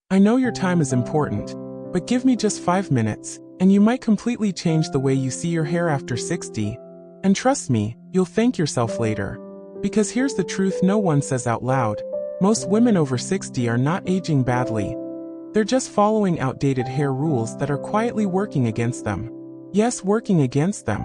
I know your time is important, but give me just 5 minutes, and you might completely change the way you see your hair after 60. And trust me, you'll thank yourself later. Because here's the truth no one says out loud. Most women over 60 are not aging badly. They're just following outdated hair rules that are quietly working against them. Yes, working against them.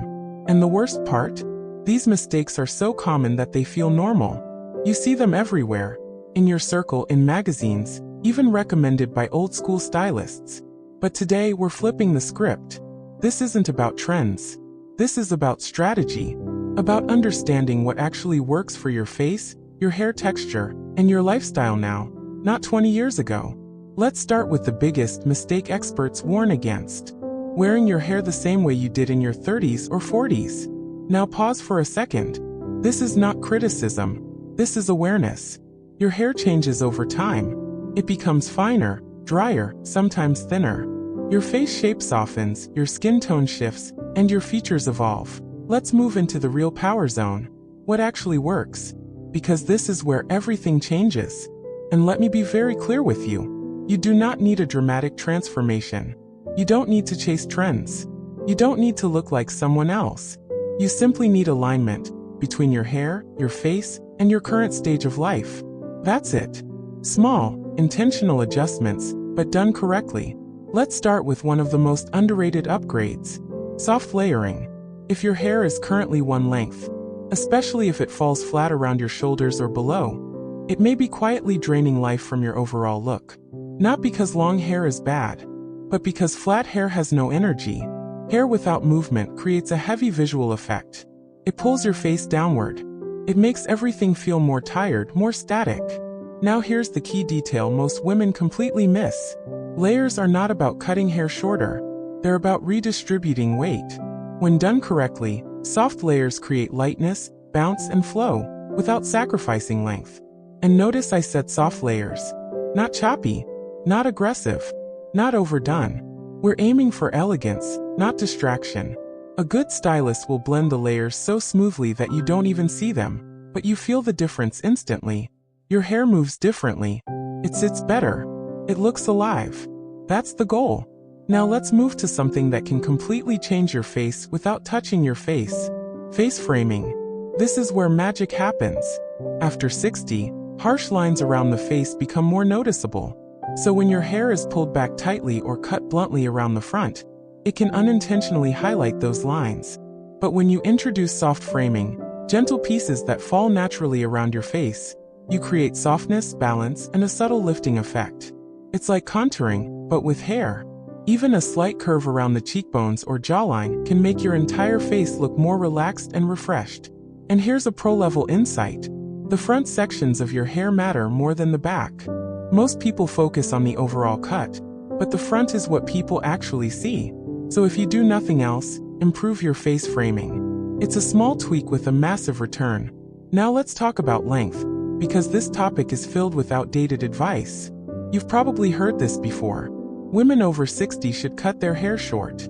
And the worst part? These mistakes are so common that they feel normal. You see them everywhere. In your circle, in magazines, even recommended by old-school stylists. But today we're flipping the script. This isn't about trends. This is about strategy. About understanding what actually works for your face, your hair texture, and your lifestyle now, not 20 years ago. Let's start with the biggest mistake experts warn against. Wearing your hair the same way you did in your 30s or 40s. Now pause for a second. This is not criticism. This is awareness. Your hair changes over time. It becomes finer, drier, sometimes thinner. Your face shape softens, your skin tone shifts, and your features evolve. Let's move into the real power zone. What actually works? Because this is where everything changes. And let me be very clear with you. You do not need a dramatic transformation. You don't need to chase trends. You don't need to look like someone else. You simply need alignment between your hair, your face, and your current stage of life. That's it. Small, intentional adjustments, but done correctly. Let's start with one of the most underrated upgrades. Soft layering. If your hair is currently one length, especially if it falls flat around your shoulders or below, it may be quietly draining life from your overall look. Not because long hair is bad, but because flat hair has no energy. Hair without movement creates a heavy visual effect. It pulls your face downward. It makes everything feel more tired, more static. Now here's the key detail most women completely miss. Layers are not about cutting hair shorter. They're about redistributing weight. When done correctly, soft layers create lightness, bounce, and flow, without sacrificing length. And notice I said soft layers. Not choppy, not aggressive, not overdone. We're aiming for elegance, not distraction. A good stylist will blend the layers so smoothly that you don't even see them, but you feel the difference instantly. Your hair moves differently. It sits better. It looks alive. That's the goal. Now let's move to something that can completely change your face without touching your face. Face framing. This is where magic happens. After 60, harsh lines around the face become more noticeable. So when your hair is pulled back tightly or cut bluntly around the front, it can unintentionally highlight those lines. But when you introduce soft framing, gentle pieces that fall naturally around your face, you create softness, balance, and a subtle lifting effect. It's like contouring, but with hair. Even a slight curve around the cheekbones or jawline can make your entire face look more relaxed and refreshed. And here's a pro-level insight. The front sections of your hair matter more than the back. Most people focus on the overall cut, but the front is what people actually see. So if you do nothing else, improve your face framing. It's a small tweak with a massive return. Now let's talk about length, because this topic is filled with outdated advice. You've probably heard this before. Women over 60 should cut their hair short.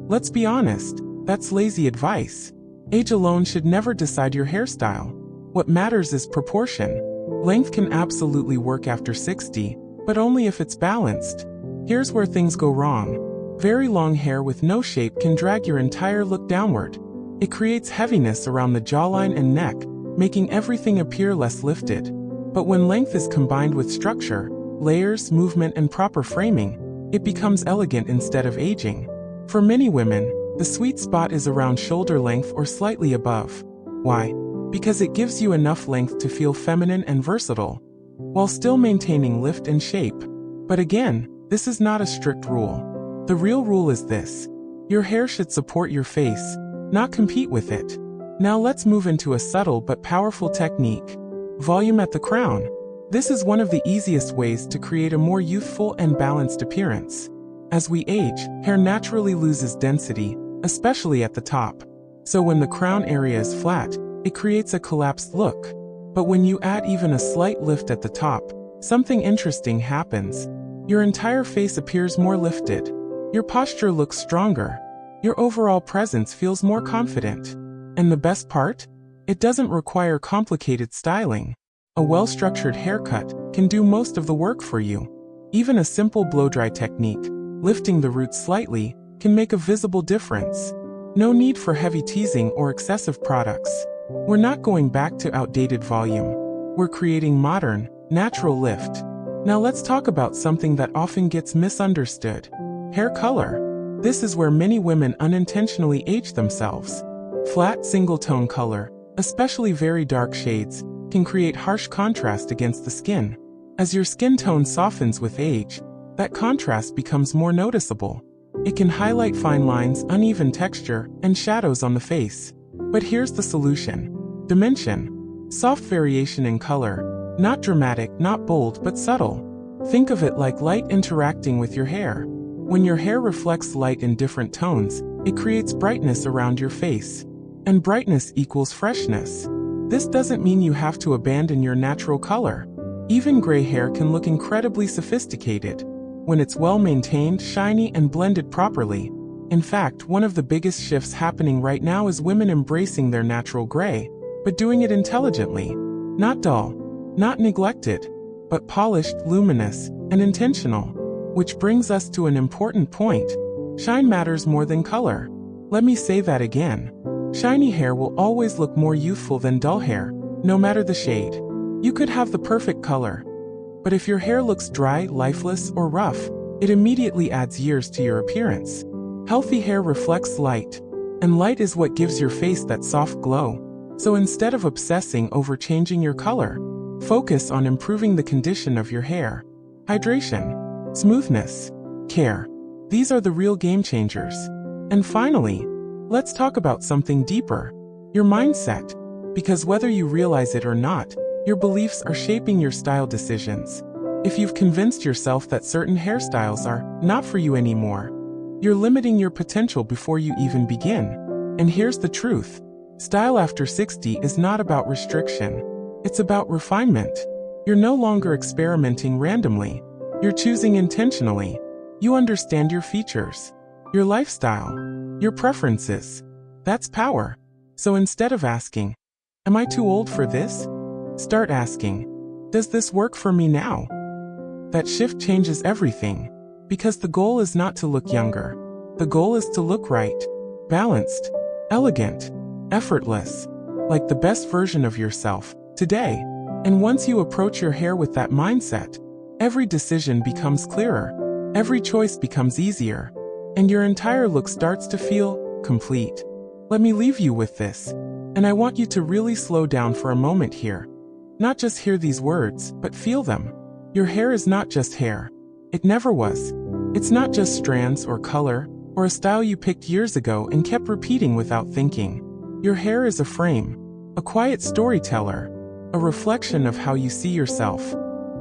Let's be honest, that's lazy advice. Age alone should never decide your hairstyle. What matters is proportion. Length can absolutely work after 60, but only if it's balanced. Here's where things go wrong. Very long hair with no shape can drag your entire look downward. It creates heaviness around the jawline and neck, making everything appear less lifted. But when length is combined with structure, layers, movement, and proper framing, it becomes elegant instead of aging. For many women, the sweet spot is around shoulder length or slightly above. Why? Because it gives you enough length to feel feminine and versatile, while still maintaining lift and shape. But again, this is not a strict rule. The real rule is this. Your hair should support your face, not compete with it. Now let's move into a subtle but powerful technique. Volume at the crown. This is one of the easiest ways to create a more youthful and balanced appearance. As we age, hair naturally loses density, especially at the top. So when the crown area is flat, it creates a collapsed look. But when you add even a slight lift at the top, something interesting happens. Your entire face appears more lifted. Your posture looks stronger. Your overall presence feels more confident. And the best part? It doesn't require complicated styling. A well-structured haircut can do most of the work for you. Even a simple blow-dry technique, lifting the roots slightly, can make a visible difference. No need for heavy teasing or excessive products. We're not going back to outdated volume. We're creating modern, natural lift. Now let's talk about something that often gets misunderstood. Hair color. This is where many women unintentionally age themselves. Flat single-tone color, especially very dark shades, can create harsh contrast against the skin. As your skin tone softens with age, that contrast becomes more noticeable. It can highlight fine lines, uneven texture, and shadows on the face. But here's the solution. Dimension. Soft variation in color. Not dramatic, not bold, but subtle. Think of it like light interacting with your hair. When your hair reflects light in different tones, it creates brightness around your face. And brightness equals freshness. This doesn't mean you have to abandon your natural color. Even gray hair can look incredibly sophisticated when it's well maintained, shiny, and blended properly. In fact, one of the biggest shifts happening right now is women embracing their natural gray, but doing it intelligently. Not dull, not neglected, but polished, luminous, and intentional. Which brings us to an important point. Shine matters more than color. Let me say that again. Shiny hair will always look more youthful than dull hair, no matter the shade. You could have the perfect color, but if your hair looks dry, lifeless, or rough, it immediately adds years to your appearance. Healthy hair reflects light, and light is what gives your face that soft glow. So instead of obsessing over changing your color, focus on improving the condition of your hair. Hydration, smoothness, care. These are the real game changers. And finally, let's talk about something deeper. Your mindset. Because whether you realize it or not, your beliefs are shaping your style decisions. If you've convinced yourself that certain hairstyles are not for you anymore, you're limiting your potential before you even begin. And here's the truth. Style after 60 is not about restriction. It's about refinement. You're no longer experimenting randomly. You're choosing intentionally. You understand your features, your lifestyle, your preferences. That's power. So instead of asking, "Am I too old for this?" start asking, "Does this work for me now?" That shift changes everything. Because the goal is not to look younger. The goal is to look right, balanced, elegant, effortless, like the best version of yourself, today. And once you approach your hair with that mindset, every decision becomes clearer, every choice becomes easier, and your entire look starts to feel complete. Let me leave you with this, and I want you to really slow down for a moment here. Not just hear these words, but feel them. Your hair is not just hair. It never was. It's not just strands or color, or a style you picked years ago and kept repeating without thinking. Your hair is a frame, a quiet storyteller, a reflection of how you see yourself,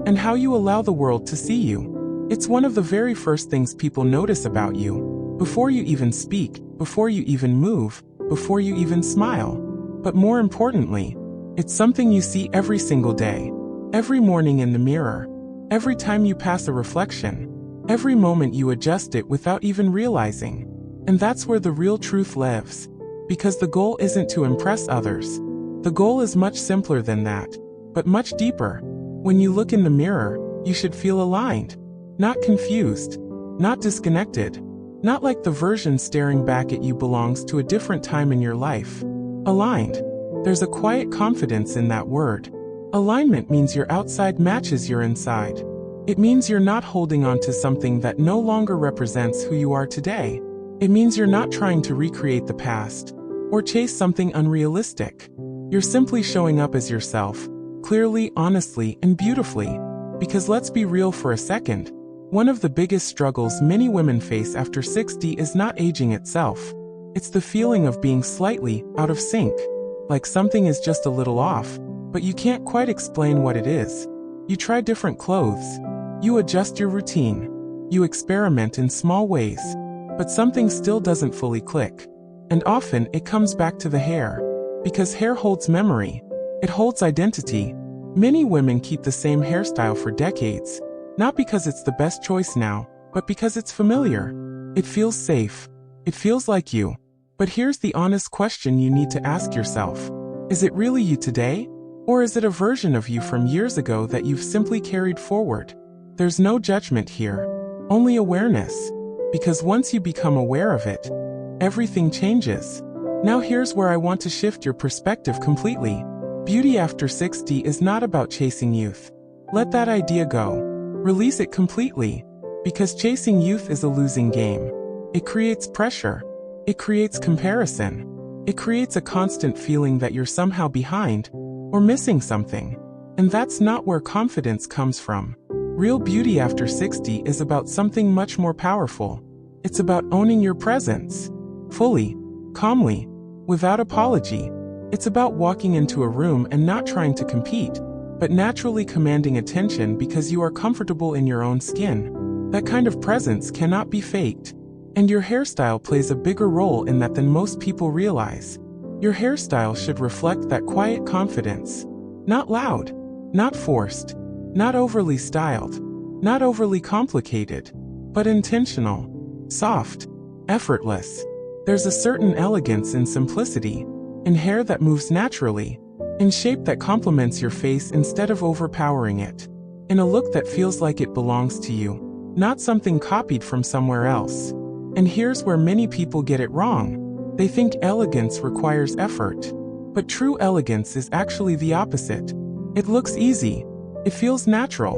and how you allow the world to see you. It's one of the very first things people notice about you, before you even speak, before you even move, before you even smile. But more importantly, it's something you see every single day, every morning in the mirror, every time you pass a reflection, every moment you adjust it without even realizing. And that's where the real truth lives. Because the goal isn't to impress others. The goal is much simpler than that, but much deeper. When you look in the mirror, you should feel aligned, not confused, not disconnected, not like the version staring back at you belongs to a different time in your life. Aligned. There's a quiet confidence in that word. Alignment means your outside matches your inside. It means you're not holding on to something that no longer represents who you are today. It means you're not trying to recreate the past or chase something unrealistic. You're simply showing up as yourself, clearly, honestly, and beautifully. Because let's be real for a second, one of the biggest struggles many women face after 60 is not aging itself. It's the feeling of being slightly out of sync. Like something is just a little off, but you can't quite explain what it is. You try different clothes. You adjust your routine. You experiment in small ways, but something still doesn't fully click. And often it comes back to the hair. Because hair holds memory. It holds identity. Many women keep the same hairstyle for decades. Not because it's the best choice now, but because it's familiar. It feels safe. It feels like you. But here's the honest question you need to ask yourself. Is it really you today? Or is it a version of you from years ago that you've simply carried forward? There's no judgment here, only awareness. Because once you become aware of it, everything changes. Now here's where I want to shift your perspective completely. Beauty after 60 is not about chasing youth. Let that idea go. Release it completely. Because chasing youth is a losing game. It creates pressure. It creates comparison. It creates a constant feeling that you're somehow behind or missing something. And that's not where confidence comes from. Real beauty after 60 is about something much more powerful. It's about owning your presence. Fully, calmly, without apology. It's about walking into a room and not trying to compete, but naturally commanding attention because you are comfortable in your own skin. That kind of presence cannot be faked. And your hairstyle plays a bigger role in that than most people realize. Your hairstyle should reflect that quiet confidence. Not loud, not forced, not overly styled, not overly complicated, but intentional, soft, effortless. There's a certain elegance in simplicity, in hair that moves naturally, in shape that complements your face instead of overpowering it, in a look that feels like it belongs to you, not something copied from somewhere else. And here's where many people get it wrong. They think elegance requires effort. But true elegance is actually the opposite. It looks easy. It feels natural.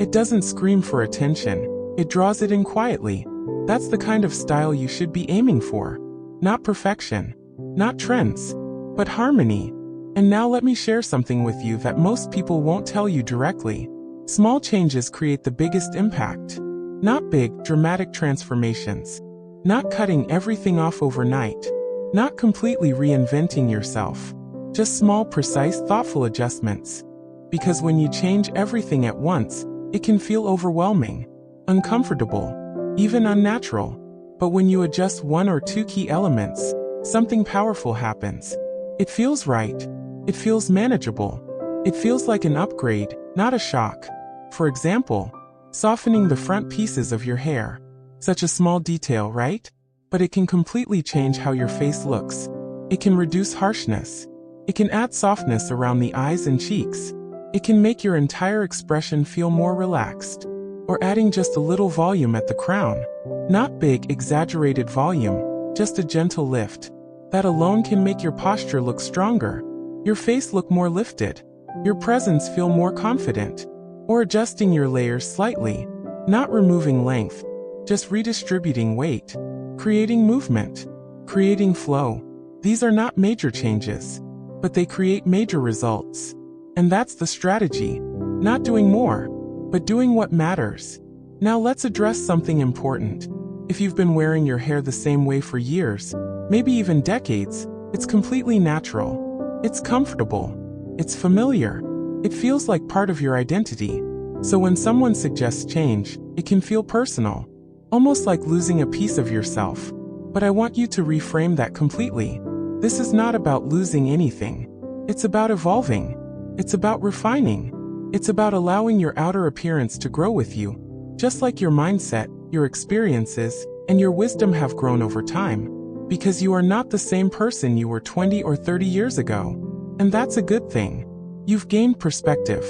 It doesn't scream for attention. It draws it in quietly. That's the kind of style you should be aiming for. Not perfection. Not trends. But harmony. And now let me share something with you that most people won't tell you directly. Small changes create the biggest impact. Not big, dramatic transformations. Not cutting everything off overnight. Not completely reinventing yourself. Just small, precise, thoughtful adjustments. Because when you change everything at once, it can feel overwhelming, uncomfortable, even unnatural. But when you adjust one or two key elements, something powerful happens. It feels right. It feels manageable. It feels like an upgrade, not a shock. For example, softening the front pieces of your hair. Such a small detail, right? But it can completely change how your face looks. It can reduce harshness. It can add softness around the eyes and cheeks. It can make your entire expression feel more relaxed. Or adding just a little volume at the crown. Not big, exaggerated volume, just a gentle lift. That alone can make your posture look stronger. Your face look more lifted. Your presence feel more confident. Or adjusting your layers slightly. Not removing length. Just redistributing weight. Creating movement. Creating flow. These are not major changes. But they create major results. And that's the strategy. Not doing more, but doing what matters. Now let's address something important. If you've been wearing your hair the same way for years, maybe even decades, it's completely natural. It's comfortable. It's familiar. It feels like part of your identity. So when someone suggests change, it can feel personal. Almost like losing a piece of yourself. But I want you to reframe that completely. This is not about losing anything. It's about evolving. It's about refining. It's about allowing your outer appearance to grow with you, just like your mindset, your experiences, and your wisdom have grown over time. Because you are not the same person you were 20 or 30 years ago. And that's a good thing. You've gained perspective.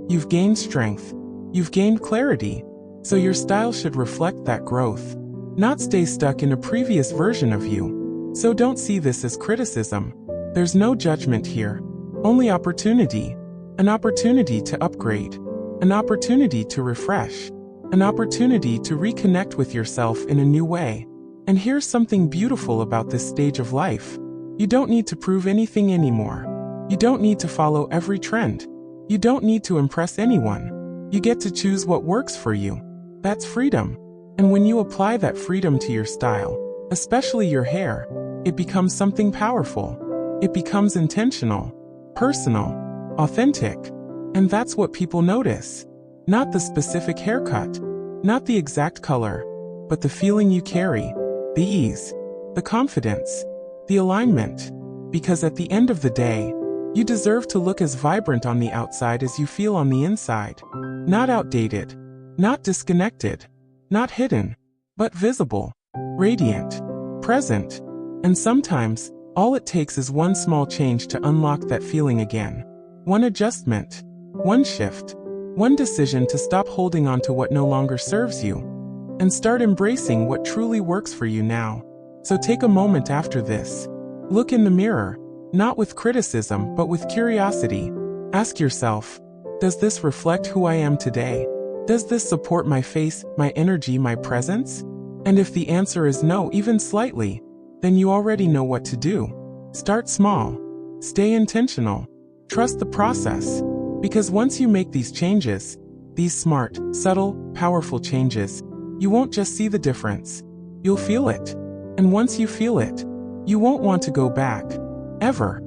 You've gained strength. You've gained clarity. So your style should reflect that growth, not stay stuck in a previous version of you. So don't see this as criticism. There's no judgment here. Only opportunity. An opportunity to upgrade. An opportunity to refresh. An opportunity to reconnect with yourself in a new way. And here's something beautiful about this stage of life. You don't need to prove anything anymore. You don't need to follow every trend. You don't need to impress anyone. You get to choose what works for you. That's freedom. And when you apply that freedom to your style, especially your hair, it becomes something powerful. It becomes intentional, personal, authentic. And that's what people notice. Not the specific haircut, not the exact color, but the feeling you carry, the ease, the confidence, the alignment. Because at the end of the day, you deserve to look as vibrant on the outside as you feel on the inside. Not outdated, not disconnected, not hidden, but visible, radiant, present. And sometimes, all it takes is one small change to unlock that feeling again. One adjustment, one shift, One decision to stop holding on to what no longer serves you and start embracing what truly works for you now. So take a moment after this. Look in the mirror, not with criticism but with curiosity. Ask yourself, does this reflect who I am today? Does this support my face, my energy, my presence? And if the answer is no, even slightly, then you already know what to do. Start small. Stay intentional. Trust the process. Because once you make these changes, these smart, subtle, powerful changes, you won't just see the difference. You'll feel it. And once you feel it, you won't want to go back. Ever.